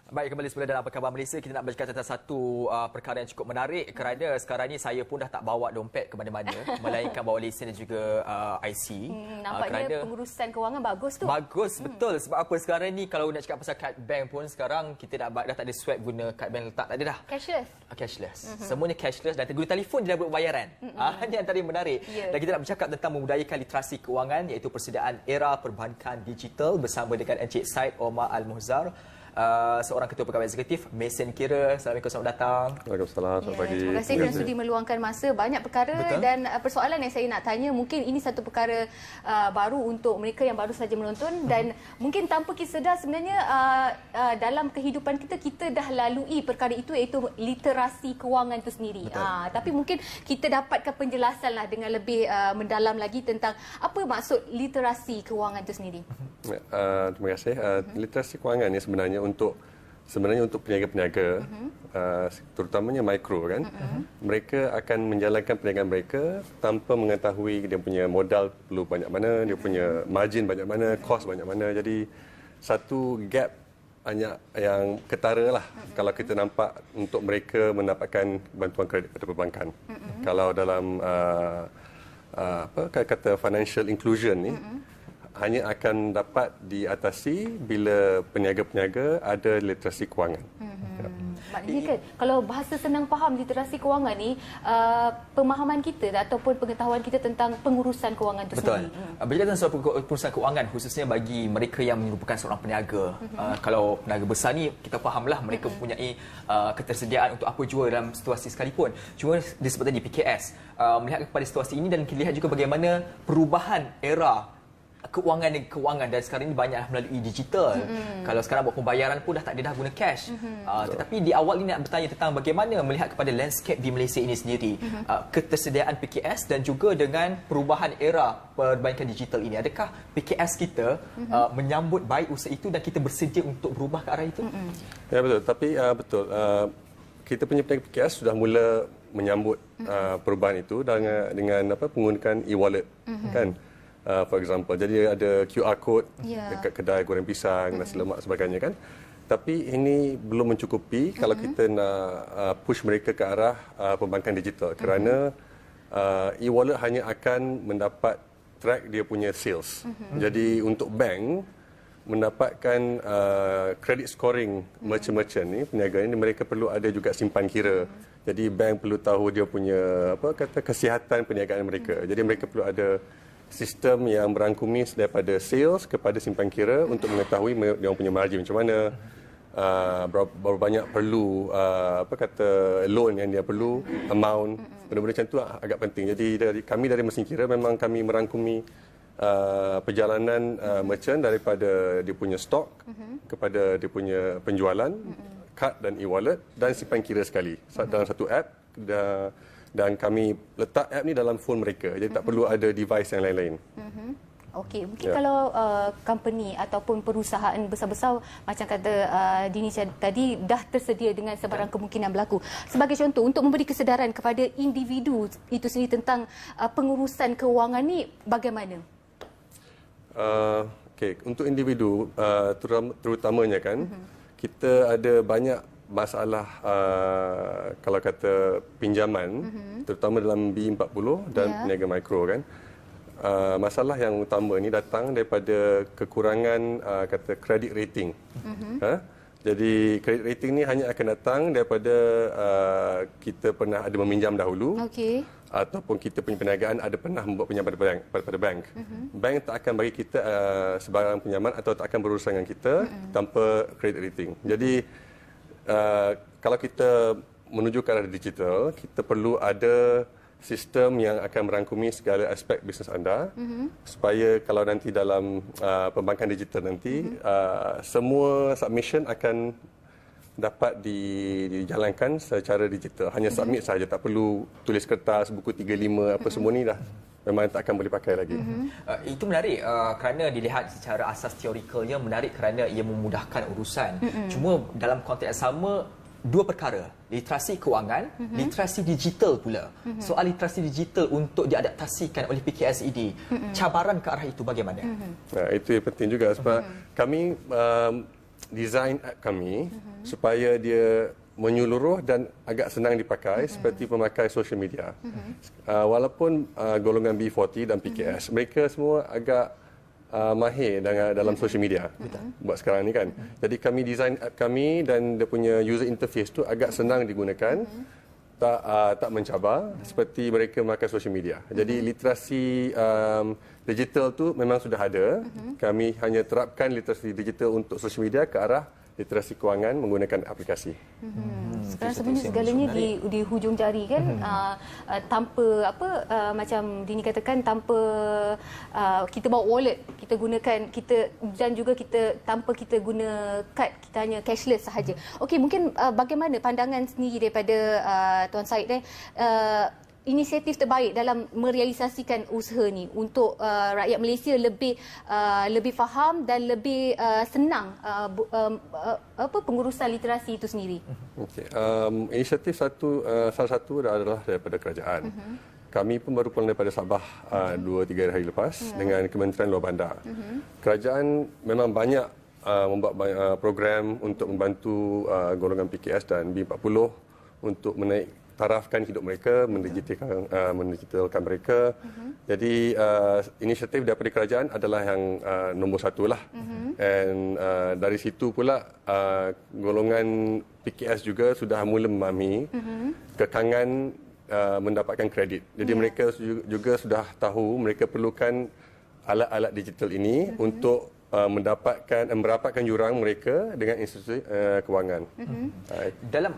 Baik, kembali semula dalam Apa Khabar Malaysia. Kita nak bercakap tentang satu perkara yang cukup menarik kerana sekarang ni saya pun dah tak bawa dompet ke mana-mana melainkan bawa lesen dan juga IC. Nampaknya pengurusan kewangan bagus tu. Bagus, betul. Sebab apa sekarang ni kalau nak cakap pasal kad bank pun sekarang kita dah tak ada swipe guna kad bank letak, tak ada dah. Cashless. Cashless. Semuanya cashless dan guna telefon je dah buat bayaran. Ini antara yang menarik. Dan kita nak bercakap tentang memudayakan literasi kewangan iaitu persediaan era perbankan digital bersama dengan Encik Syed Omar Al-Muhzar. Seorang ketua pegawai eksekutif Mesin Kira. Assalamualaikum, selamat datang. Waalaikumsalam, selamat pagi. Terima kasih kerana sudi meluangkan masa. Banyak perkara. Betul. Dan persoalan yang saya nak tanya, mungkin ini satu perkara baru untuk mereka yang baru saja menonton dan mungkin tanpa kita sedar sebenarnya dalam kehidupan kita dah lalui perkara itu iaitu literasi kewangan itu sendiri. Tapi mungkin kita dapatkan penjelasan lah dengan lebih mendalam lagi tentang apa maksud literasi kewangan itu sendiri. Terima kasih. Literasi kewangan ni sebenarnya untuk peniaga-peniaga, terutamanya mikro kan. Mereka akan menjalankan perniagaan mereka tanpa mengetahui dia punya modal perlu banyak mana, dia punya margin banyak mana, kos banyak mana. Jadi satu gap hanya yang ketara lah kalau kita nampak untuk mereka mendapatkan bantuan kredit pada perbankan. Kalau dalam kata financial inclusion ni hanya akan dapat diatasi bila peniaga-peniaga ada literasi kewangan. Maknanya kan, kalau bahasa senang faham literasi kewangan ni, pemahaman kita ataupun pengetahuan kita tentang pengurusan kewangan itu sendiri. Bercakap tentang soal pengurusan kewangan khususnya bagi mereka yang merupakan seorang peniaga. Kalau peniaga besar ni kita fahamlah mereka mempunyai ketersediaan untuk apa jua dalam situasi sekalipun. Cuma disebabkan di PKS melihat kepada situasi ini dan kita lihat juga bagaimana perubahan era kewangan dan sekarang ini banyak melalui digital. Kalau sekarang buat pembayaran pun dah tak ada dah guna cash. Tetapi di awal ini nak bertanya tentang bagaimana melihat kepada landscape di Malaysia ini sendiri, ketersediaan PKS dan juga dengan perubahan era perbankan digital ini. Adakah PKS kita menyambut baik usaha itu dan kita bersedia untuk berubah ke arah itu? Ya betul, tapi betul. Kita punya PKS sudah mula menyambut perubahan itu dengan menggunakan e-wallet kan. For example, jadi ada QR code dekat kedai goreng pisang, nasi lemak sebagainya kan. Tapi ini belum mencukupi kalau kita nak push mereka ke arah perbankan digital kerana e-wallet hanya akan mendapat track dia punya sales. Jadi untuk bank mendapatkan credit scoring merchant-merchant ni, peniaga ni, mereka perlu ada juga simpan kira. Jadi bank perlu tahu dia punya kesihatan perniagaan mereka. Jadi mereka perlu ada sistem yang merangkumi daripada sales kepada simpan kira untuk mengetahui dia punya margin macam mana, berapa banyak perlu loan yang dia perlu, amount, benda-benda macam tu agak penting. Jadi kami dari Mesin Kira memang kami merangkumi perjalanan merchant daripada dia punya stok kepada dia punya penjualan, kad dan e-wallet dan simpan kira sekali dalam satu app. Dan kami letak app ni dalam phone mereka. Jadi tak perlu ada device yang lain-lain. Okey, mungkin kalau company ataupun perusahaan besar-besar macam kata Dini tadi dah tersedia dengan sebarang kemungkinan berlaku. Sebagai contoh, untuk memberi kesedaran kepada individu itu sendiri tentang pengurusan kewangan ni bagaimana? Okey, untuk individu terutamanya kan, kita ada banyak masalah kalau kata pinjaman, terutama dalam B40 dan peniaga mikro kan. Masalah yang utama ni datang daripada kekurangan kata credit rating. Jadi credit rating ni hanya akan datang daripada kita pernah ada meminjam dahulu. Ataupun kita punya perniagaan ada pernah membuat pinjaman pada bank. Bank tak akan bagi kita sebarang pinjaman atau tak akan berurusan dengan kita tanpa credit rating. Jadi kalau kita menuju ke arah digital, kita perlu ada sistem yang akan merangkumi segala aspek bisnes anda supaya kalau nanti dalam perbankan digital nanti semua submission akan dapat dijalankan secara digital. Hanya submit saja, tak perlu tulis kertas, buku 35 apa semua ni dah memang tak akan boleh pakai lagi. Itu menarik kerana dilihat secara asas teorikalnya menarik kerana ia memudahkan urusan. Cuma dalam konteks yang sama, dua perkara, literasi kewangan, literasi digital pula. Soal literasi digital untuk diadaptasikan oleh PKS ini, cabaran ke arah itu bagaimana? Itu yang penting juga sebab kami design app kami supaya dia menyeluruh dan agak senang dipakai seperti pemakai social media. Walaupun golongan B40 dan PKS, mereka semua agak mahir dalam social media buat sekarang ni kan. Jadi kami design app kami dan dia punya user interface tu agak senang digunakan. Tak mencabar seperti mereka memakai social media. Jadi literasi digital tu memang sudah ada. Kami hanya terapkan literasi digital untuk social media ke arah literasi kewangan menggunakan aplikasi. Sekarang sebenarnya segalanya di hujung jari kan, tanpa macam Dini katakan, tanpa kita bawa wallet, kita gunakan dan juga kita tanpa kita guna kad, kita hanya cashless sahaja. Okey, mungkin bagaimana pandangan sendiri daripada Tuan Syed inisiatif terbaik dalam merealisasikan usaha ni untuk rakyat Malaysia lebih faham dan lebih senang pengurusan literasi itu sendiri. Okay. Inisiatif salah satu adalah daripada kerajaan. Kami pun baru pulang daripada Sabah 2-3 hari lepas dengan Kementerian Luar Bandar. Kerajaan memang banyak membuat program untuk membantu golongan PKS dan B40 untuk menaik tarafkan hidup mereka, mendigitalkan mereka. Jadi inisiatif daripada kerajaan adalah yang nombor satu lah. Dan dari situ pula golongan PKS juga sudah mula memahami kekangan mendapatkan kredit. Jadi mereka juga sudah tahu mereka perlukan alat-alat digital ini untuk merapatkan jurang mereka dengan institusi kewangan.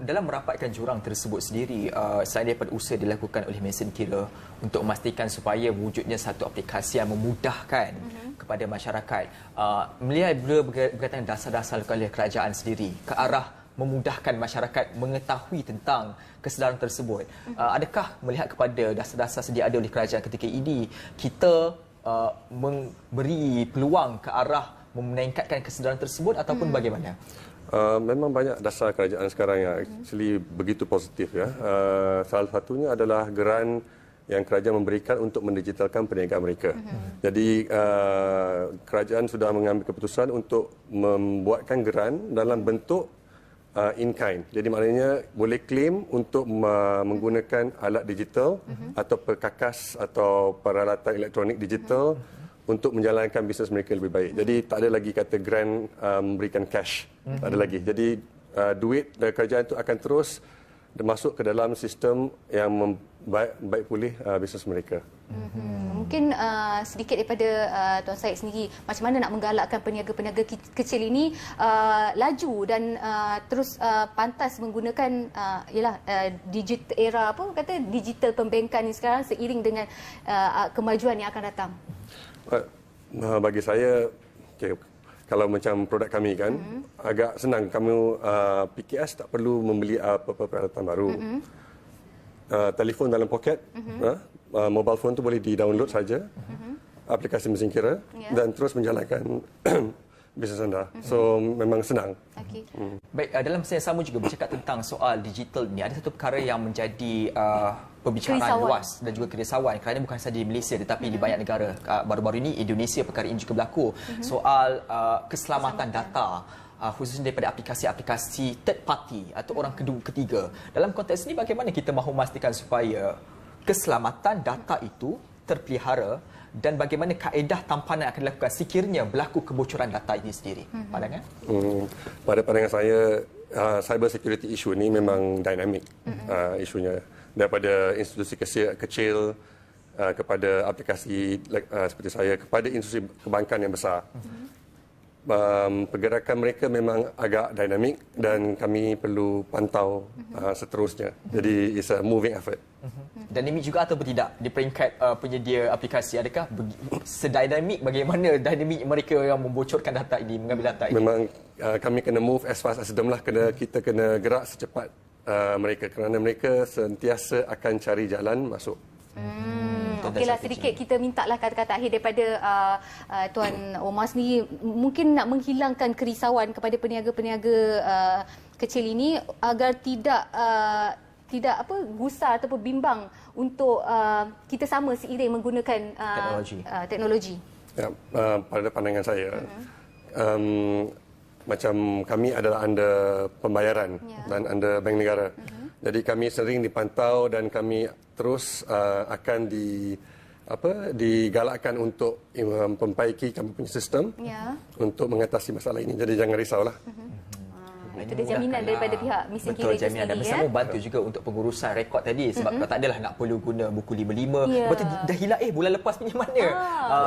Dalam merapatkan jurang tersebut sendiri, selain daripada usaha dilakukan oleh mesin kira untuk memastikan supaya wujudnya satu aplikasi yang memudahkan kepada masyarakat, melihat berkaitan dasar-dasar oleh kerajaan sendiri ke arah memudahkan masyarakat mengetahui tentang kesedaran tersebut, adakah melihat kepada dasar-dasar sedia ada oleh kerajaan ketika ini kita memberi peluang ke arah meningkatkan kesedaran tersebut ataupun bagaimana? Memang banyak dasar kerajaan sekarang yang actually begitu positif ya. Salah satunya adalah geran yang kerajaan memberikan untuk mendigitalkan perniagaan mereka. Jadi kerajaan sudah mengambil keputusan untuk membuatkan geran dalam bentuk in kind. Jadi maknanya boleh claim untuk menggunakan alat digital atau perkakas atau peralatan elektronik digital untuk menjalankan bisnes mereka lebih baik. Jadi tak ada lagi kata grant memberikan cash. Tak ada lagi. Jadi duit dari kerajaan itu akan terus masuk ke dalam sistem yang baik pulih bisnes mereka. Mungkin sedikit daripada Tuan Syed sendiri, macam mana nak menggalakkan peniaga-peniaga kecil ini laju dan terus pantas menggunakan digital pembankan ini sekarang seiring dengan kemajuan yang akan datang? Bagi saya, kalau macam produk kami kan, agak senang. Kamu PKS tak perlu membeli apa-apa peralatan baru. Telefon dalam poket, mobile phone tu boleh di-download saja, aplikasi mesin kira, dan terus menjalankan bisnes anda. So memang senang. Baik, dalam masa yang sama juga bercakap tentang soal digital ni, ada satu perkara yang menjadi pembicaraan luas dan juga kerisauan kerana bukan sahaja di Malaysia tetapi di banyak negara. Baru-baru ini Indonesia perkara ini juga berlaku, soal keselamatan data, khususnya daripada aplikasi-aplikasi third party atau orang ketiga. Dalam konteks ini, bagaimana kita mahu memastikan supaya keselamatan data itu terpelihara dan bagaimana kaedah tampanan akan dilakukan sekiranya berlaku kebocoran data ini sendiri? Pandangan? Pada pandangan saya, cyber security issue ini memang dinamik isunya. Daripada institusi kecil kepada aplikasi seperti saya, kepada institusi perbankan yang besar. Pergerakan mereka memang agak dinamik dan kami perlu pantau seterusnya. Jadi it's a moving effort. Dinamik juga atau tidak di peringkat penyedia aplikasi? Adakah sedinamik bagaimana dinamik mereka yang membocorkan data ini, mengambil data ini? Memang kami kena move as fast as them lah. Kita kena gerak secepat mereka kerana mereka sentiasa akan cari jalan masuk. Okeylah, sedikit kita mintalah kata-kata akhir daripada Tuan Omar sendiri, mungkin nak menghilangkan kerisauan kepada peniaga-peniaga kecil ini agar tidak gusar ataupun bimbang untuk kita sama seiring menggunakan teknologi. Ya, pada pandangan saya, macam kami adalah under pembayaran dan under bank negara. Jadi kami sering dipantau dan kami terus akan digalakkan untuk memperbaiki kami punya sistem untuk mengatasi masalah ini. Jadi jangan risaulah. Itu dia jaminan daripada pihak mesin kira itu jaminan dan sendiri. bersama bantu juga untuk pengurusan rekod tadi sebab kalau tak adalah nak perlu guna buku 55 betul dah hilang bulan lepas punya mana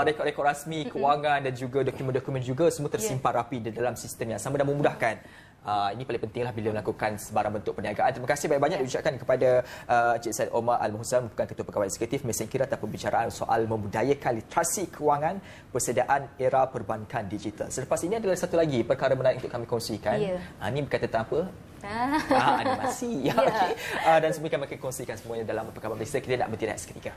rekod-rekod rasmi kewangan dan juga dokumen-dokumen juga semua tersimpan rapi di dalam sistem yang sama dan memudahkan. Ini paling pentinglah bila melakukan sebarang bentuk perniagaan. Terima kasih banyak-banyak diucapkan kepada Encik Syed Omar Al-Muhsan, merupakan Ketua Pegawai Eksekutif Mesin Kira atas pembicaraan soal membudayakan literasi kewangan persediaan era perbankan digital. Selepas ini adalah satu lagi perkara menarik untuk kami kongsikan. Ini berkaitan tentang apa? Animasi. Okay. Dan semua kami akan kongsikan semuanya dalam perkara berita. Kita nak bertirai seketika.